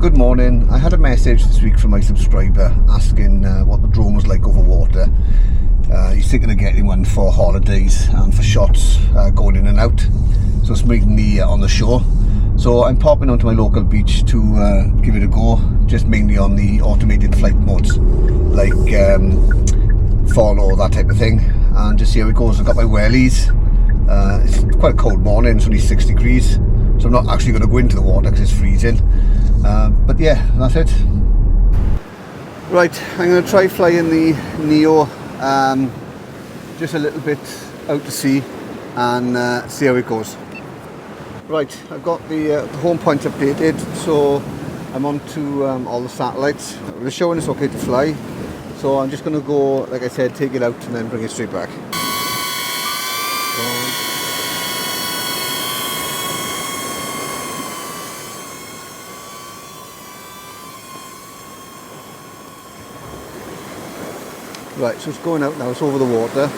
Good morning. I had a message this week from my subscriber asking what the drone was like over water. He's thinking of getting one for holidays and for shots going in and out. So it's meeting me on the shore. So I'm popping onto my local beach to give it a go, just mainly on the automated flight modes, like follow, that type of thing, and just see how it goes. I've got my wellies. It's quite a cold morning, it's only 6 degrees, so I'm not actually going to go into the water because it's freezing. But yeah, that's it. Right, I'm going to try flying the Neo just a little bit out to sea and see how it goes. Right, I've got the home point updated, so I'm on to all the satellites. They're showing it's okay to fly, so I'm just going to go, like I said, take it out and then bring it straight back. Right, so it's going out now, it's over the water.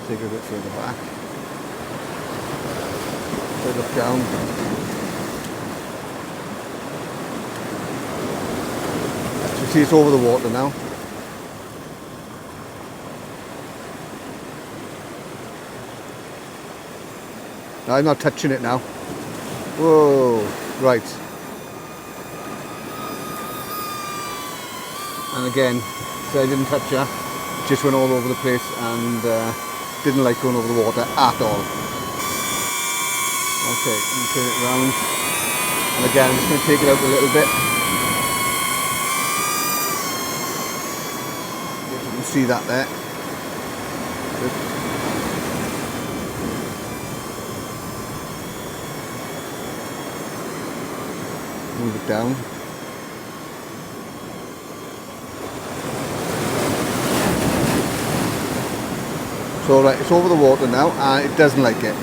Take it a bit further back. So look down. So you see it's over the water now. No, I'm not touching it now. Whoa, right. And again, so I didn't touch her, it just went all over the place and didn't like going over the water at all. Okay, let me turn it around. And again, I'm just going to take it out a little bit. You can see that there. Good. Move it down. So right, it's over the water now and it doesn't like it.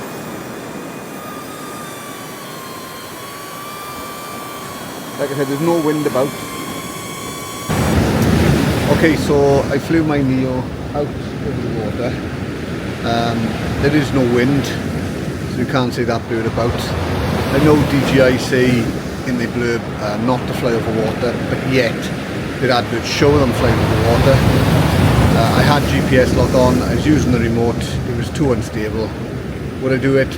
Like I said, there's no wind about. Okay, so I flew my Neo out over the water. There is no wind, so you can't see that bird about. I know DJI say in the blurb not to fly over water, but yet their adverts show them flying over water. I had GPS locked on, I was using the remote, it was too unstable. Would I do it?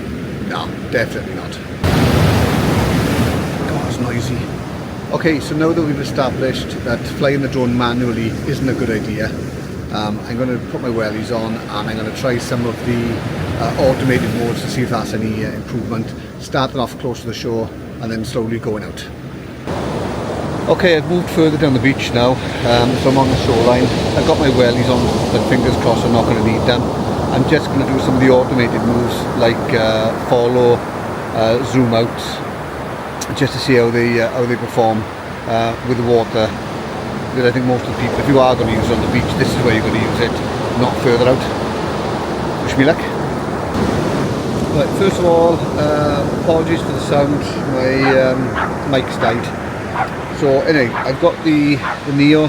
No, definitely not. God, it's noisy. Okay, so now that we've established that flying the drone manually isn't a good idea, I'm going to put my wellies on and I'm going to try some of the automated modes to see if that's any improvement. Starting off close to the shore and then slowly going out. Okay, I've moved further down the beach now, so I'm on the shoreline. I've got my wellies on, but fingers crossed I'm not going to need them. I'm just going to do some of the automated moves like follow, zoom out, just to see how they perform with the water. Because I think most of the people, if you are going to use it on the beach, this is where you're going to use it, not further out. Wish me luck. Right, first of all, apologies for the sound, my mic's died. So anyway, I've got the Neo.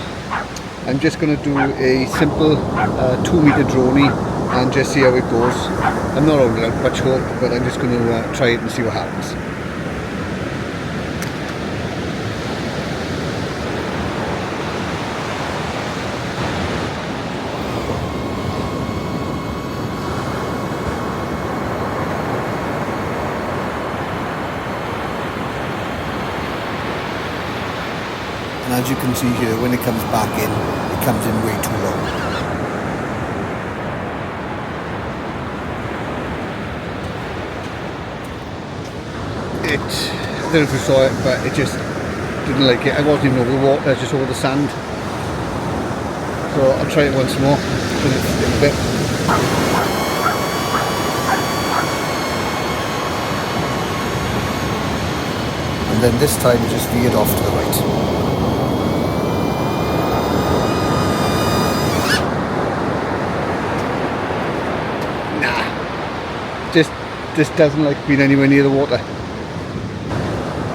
I'm just going to do a simple 2-meter droney and just see how it goes. I'm not holding out much hope, but I'm just going to try it and see what happens. And as you can see here, when it comes back in, it comes in way too low. I don't know if you saw it, but it just didn't like it. I wasn't even over the water, just over the sand. So I'll try it once more, turn it a little bit. And then this time just veered off to the right. Just doesn't like being anywhere near the water.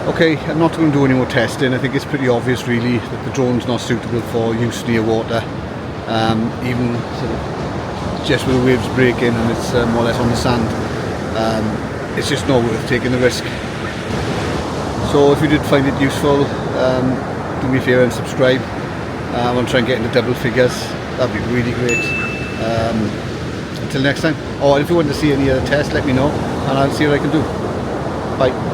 Okay, I'm not going to do any more testing. I think it's pretty obvious really that the drone's not suitable for use near water. Even sort of just with the waves breaking and it's more or less on the sand. It's just not worth taking the risk. So if you did find it useful, do me a favour and subscribe. I want to try and get into double figures. That'd be really great. Until next time. Or if you want to see any other tests, let me know and I'll see what I can do. Bye.